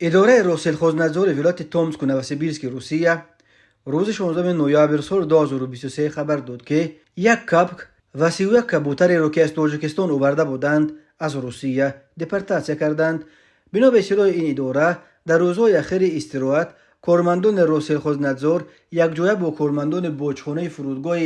اداره روسلخوزنتزور ولایت تومسک و نوسیبیرسک روسیه روز 16 نوامبر سال 2023 خبر داد که یک کپک و 31 کبوتری را که از تاجیکستان آورده بودند از روسیه دپورتاسیون کردند. بنا به اطلاع این اداره در روزهای اخیر استراحت کارمندان روسلخوزنتزور یک جایه با کارمندان باجخانه فرودگاه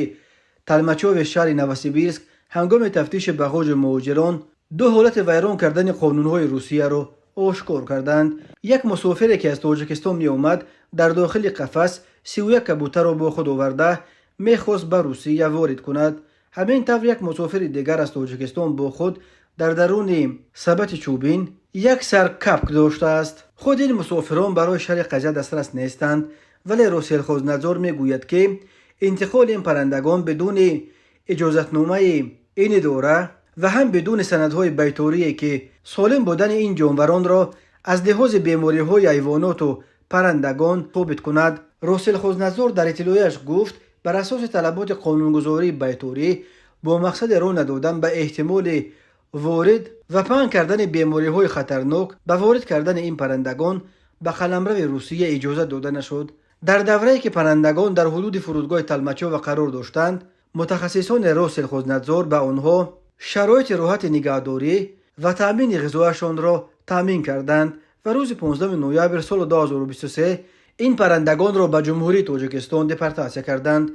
تلمچوف شهر نوسیبیرسک هنگام تفتیش بغاج مهاجران دو حالت ویران کردن قانونهای روسیه را آشکار کردند. یک مسافری که از تاجیکستان می آمد در داخل قفس 31 کبوتر را با خود آورده میخواست به روسیه وارد کند. همین طور یک مسافر دیگر از تاجیکستان با خود در درون سبد چوبین یک سر کپک داشته است. خود این مسافران برای شهر قزه دسترس نیستند، ولی روسلخوزنتزور میگوید که انتقال این پرندگان بدون اجازتنامه این اداره و هم بدون سندهای بیطوری که سالم بودن این جانوران را از لحاظ بیماری‌های حیوانات و پرندگان ثابت کند. روسلخوزنتزور در اطلاعیش گفت بر اساس طلبات قانونگذاری بیطوری با مقصد راه ندادن به احتمال وارد و پنهان کردن بیماری‌های خطرناک به وارد کردن این پرندگان به قلمرو روسیه اجازه داده نشد. در دوره‌ای که پرندگان در حدود فرودگاه تلمچوف قرار داشتند، متخصصان روسلخوزنتزور به آنها شرایط راحت نگهداری و تامین غذایشان را تامین کردند و روز 15 نوامبر سال 2023 این پرندگان را به جمهوری تاجیکستان دپورتاسیون کردند.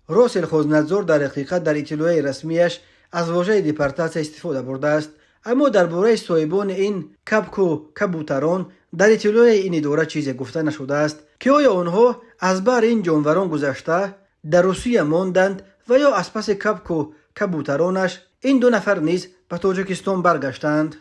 روسلخوزنتزور در حقیقت در اطلاع رسمیش از واژه دپورتاسیون استفاده برده است، اما درباره صاحبان این کپک و کبوتران در اطلاع این اداره چیزی گفته نشده است که آیا آنها از بر این جانوران گذشته در روسیه ماندند و یا از پس کپک و کبوترانش این دو نفر نیز به تاجیکستان برگشتند.